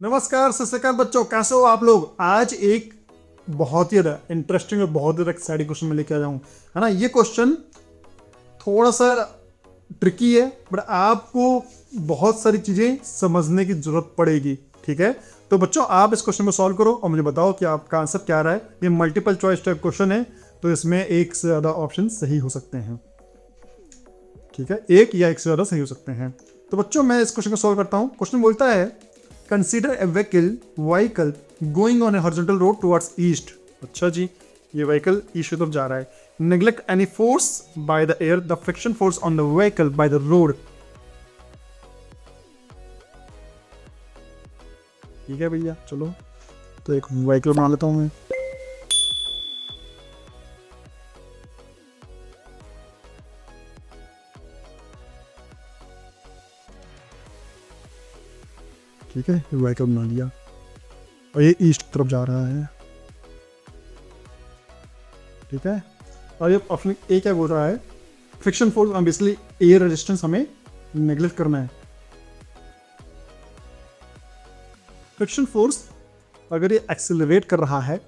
नमस्कार, सत श्री अकाल बच्चों, कैसे हो आप लोग। आज एक बहुत ही इंटरेस्टिंग और बहुत ही एक्साइटिंग क्वेश्चन मैं लेके आया हूँ, है ना। ये क्वेश्चन थोड़ा सा ट्रिकी है, बट आपको बहुत सारी चीजें समझने की जरूरत पड़ेगी। ठीक है, तो बच्चों आप इस क्वेश्चन को सॉल्व करो और मुझे बताओ कि आपका आंसर क्या रहा है। ये मल्टीपल चॉइस टाइप क्वेश्चन है, तो इसमें एक से ज्यादा ऑप्शन सही हो सकते हैं। ठीक है, एक या एक से ज्यादा सही हो सकते हैं। तो बच्चों मैं इस क्वेश्चन को सॉल्व करता हूँ। क्वेश्चन बोलता है consider a vehicle going on A horizontal road towards east. अच्छा जी, ये व्हीकल ईस्ट की तरफ जा रहा है। Neglect any force by the air, the friction force on the vehicle by the road. ठीक है भैया, चलो तो एक व्हीकल बना लेता हूं मैं। ठीक है, व्हीकल बना लिया और ये ईस्ट की तरफ जा रहा है। ठीक है, और ये ऑप्शन ए क्या बोल रहा है, friction force obviously air resistance हमें नेग्लेक्ट करना है। फ्रिक्शन फोर्स अगर ये एक्सेलरेट कर रहा है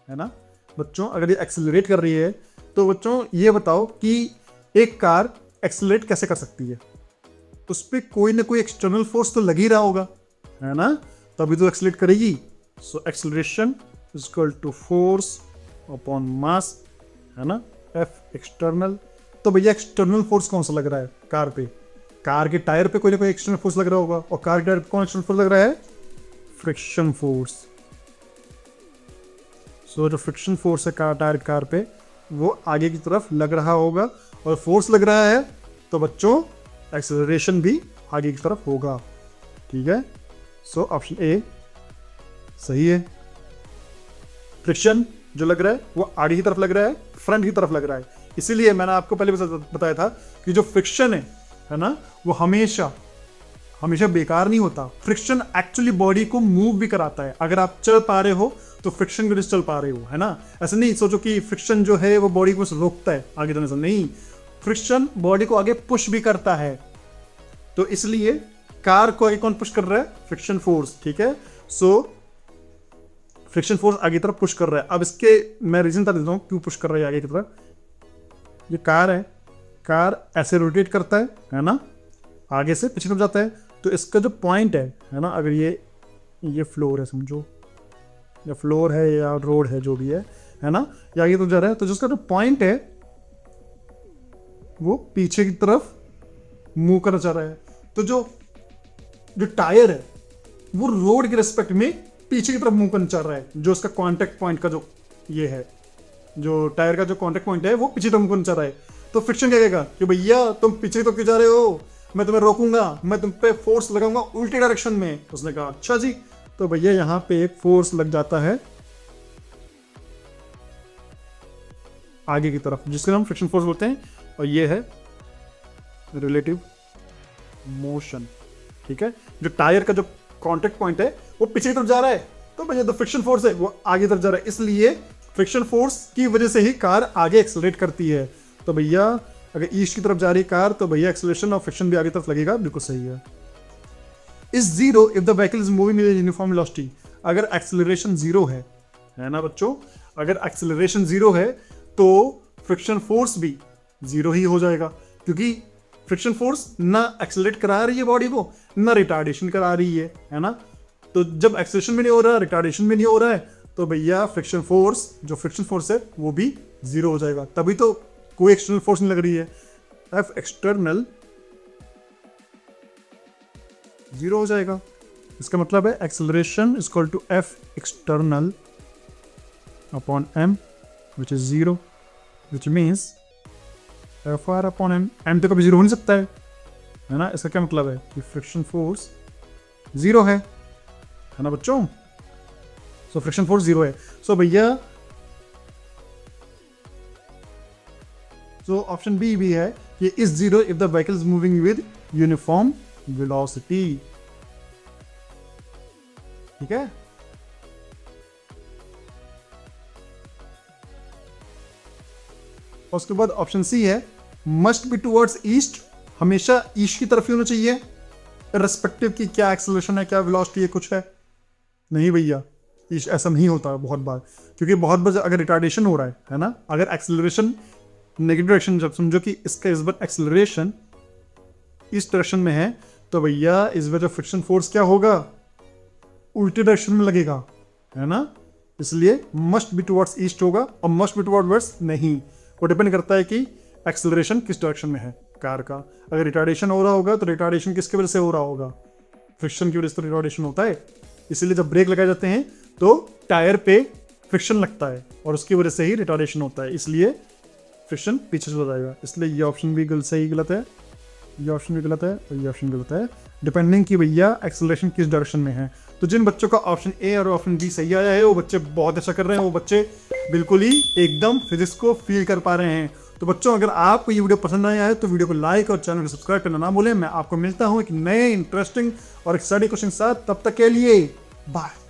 ना बच्चों, अगर ये एक्सेलरेट कर रही है तो बच्चों ये बताओ कि एक कार एक्सेलरेट कैसे कर सकती है। उस पर कोई ना कोई एक्सटर्नल फोर्स तो लग ही रहा होगा, है ना, तभी तो एक्सेलरेट करेगी। So acceleration is equal to force upon mass, है ना, एफ एक्सटर्नल। तो भैया एक्सटर्नल फोर्स कौन सा लग रहा है कार पे? कार के टायर पे कोई ना कोई एक्सटर्नल फोर्स लग रहा होगा, और कार के टायर पे कौन एक्सटर्नल फोर्स लग रहा है? Friction force. सो जो फ्रिक्शन फोर्स है कार पे, वो आगे की तरफ लग रहा होगा, और फोर्स लग रहा है तो बच्चों एक्सेलरेशन भी आगे की तरफ होगा। ठीक है, सो ऑप्शन ए सही है। फ्रिक्शन जो लग रहा है वो आगे की तरफ लग रहा है, फ्रंट की तरफ लग रहा है। इसीलिए मैंने आपको पहले बताया था कि जो फ्रिक्शन है ना, वो हमेशा हमेशा बेकार नहीं होता। फ्रिक्शन एक्चुअली बॉडी को मूव भी कराता है। अगर आप चल पा रहे हो तो फ्रिक्शन की वजह से चल पा रहे हो, है ना। ऐसे नहीं सोचो कि फ्रिक्शन जो है वो बॉडी को रोकता है आगे जाने से, नहीं, फ्रिक्शन बॉडी को आगे पुश भी करता है। तो इसलिए कार को आगे कौन पुश कर रहा है? Friction force. ठीक है, सो फ्रिक्शन फोर्स आगे तरफ पुश कर रहा है। अब इसके मैं रीजन बता देता हूं क्यों पुश कर रहा है आगे की तरफ। ये कार है, कार ऐसे रोटेट करता है ना, आगे से पीछे तरफ जाता है। तो इसका जो पॉइंट है ना, अगर ये फ्लोर है समझो, या फ्लोर है या रोड है जो भी है ना, या आगे तरफ जा रहा है, तो जिसका जो पॉइंट है वो पीछे की तरफ मूव करना चाह रहा है। तो जो टायर है वो रोड के रिस्पेक्ट में पीछे की तरफ मूव करना चाह रहा है। जो उसका कांटेक्ट पॉइंट का जो ये है, जो टायर का जो कांटेक्ट पॉइंट है वो पीछे तरफ मूव करना चाह रहा है। तो फ्रिक्शन क्या कहेगा कि भैया तुम पीछे की तरफ क्यों जा रहे हो, मैं तुम्हें रोकूंगा, मैं तुम पे फोर्स लगाऊंगा उल्टी डायरेक्शन में। उसने कहा अच्छा जी, तो भैया यहां पे एक फोर्स लग जाता है आगे की तरफ, जिसके हम फ्रिक्शन फोर्स बोलते हैं, और ये है रिलेटिव मोशन। ठीक है, जो टायर का जो कांटेक्ट पॉइंट है वो पीछे की तरफ जा रहा है, तो भैया जो फ्रिक्शन फोर्स है वो आगे तरफ जा रहा है। इसलिए फ्रिक्शन फोर्स की वजह से ही कार आगे एक्सेलरेट करती है। तो भैया अगर ईस्ट की तरफ जा रही कार, तो भैया एक्सेलरेशन और फ्रिक्शन भी आगे तरफ लगेगा। बिल्कुल सही है। Is zero if the vehicle is moving with uniform velocity. अगर एक्सेलरेशन जीरो है ना बच्चों, अगर एक्सेलरेशन जीरो है तो फ्रिक्शन फोर्स भी जीरो ही हो जाएगा, क्योंकि फ्रिक्शन फोर्स ना एक्सेलरेट करा रही है बॉडी को, ना रिटार्डेशन करा रही है ना। तो जब एक्सेलरेशन भी नहीं हो रहा, रिटार्डेशन भी नहीं हो रहा है, तो भैया फ्रिक्शन फोर्स, जो फ्रिक्शन फोर्स है वो भी जीरो हो जाएगा। तभी तो कोई एक्सटर्नल फोर्स नहीं लग रही है। एफ एक्सटर्नल जीरो हो जाएगा। इसका मतलब है acceleration is equal to F external upon M which is zero, which means F R upon M. M तो कभी जीरो हो नहीं सकता है ना। इसका क्या मतलब है कि फ्रिक्शन फोर्स जीरो है ना बच्चों। सो फ्रिक्शन फोर्स जीरो है। सो भैया सो ऑप्शन बी भी है कि is zero if the vehicle is moving with uniform velocity. ठीक है, उसके बाद ऑप्शन सी है मस्ट बी टुवर्ड्स ईस्ट, हमेशा ईस्ट की तरफ ही होना चाहिए। रिस्पेक्टिव की क्या एक्सेलरेशन है, क्या वेलोसिटी है, कुछ है नहीं भैया, ऐसा नहीं होता बहुत बार। क्योंकि बहुत बार अगर रिटार्डेशन हो रहा है ना, अगर एक्सेलरेशन नेगेटिव डायरेक्शन, जब समझो कि इसका इस बार एक्सेलरेशन इस डायरेक्शन में है, तो भैया इस वजह फ्रिक्शन फोर्स क्या होगा, उल्टे डायरेक्शन में लगेगा, है ना। इसलिए मस्ट बी टुवर्ड्स ईस्ट होगा और मस्ट बी टुवर्ड वेस्ट नहीं। वो डिपेंड करता है कि एक्सेलरेशन किस डायरेक्शन में है कार का। अगर रिटार्डेशन हो रहा होगा तो रिटार्डेशन किसकी वजह से हो रहा होगा, फ्रिक्शन की वजह से तो रिटार्डेशन होता है। इसलिए जब ब्रेक लगाए जाते हैं तो टायर पे फ्रिक्शन लगता है और उसकी वजह से ही रिटार्डेशन होता है, इसलिए फ्रिक्शन पीछे चला जाएगा। इसलिए ये ऑप्शन भी सही गलत है, ये ऑप्शन भी गलत है और ये ऑप्शन गलत है, डिपेंडिंग कि भैया एक्सेलरेशन किस डायरेक्शन में है। तो जिन बच्चों का ऑप्शन ए और ऑप्शन बी सही आया है वो बच्चे बहुत अच्छा कर रहे हैं, वो बच्चे बिल्कुल ही एकदम फिजिक्स को फील कर पा रहे हैं। तो बच्चों अगर आपको ये वीडियो पसंद आया है तो वीडियो को लाइक और चैनल को सब्सक्राइब करना ना भूलें। मैं आपको मिलता हूँ एक नए इंटरेस्टिंग और एक्साइटिंग क्वेश्चन के साथ, तब तक के लिए बाय।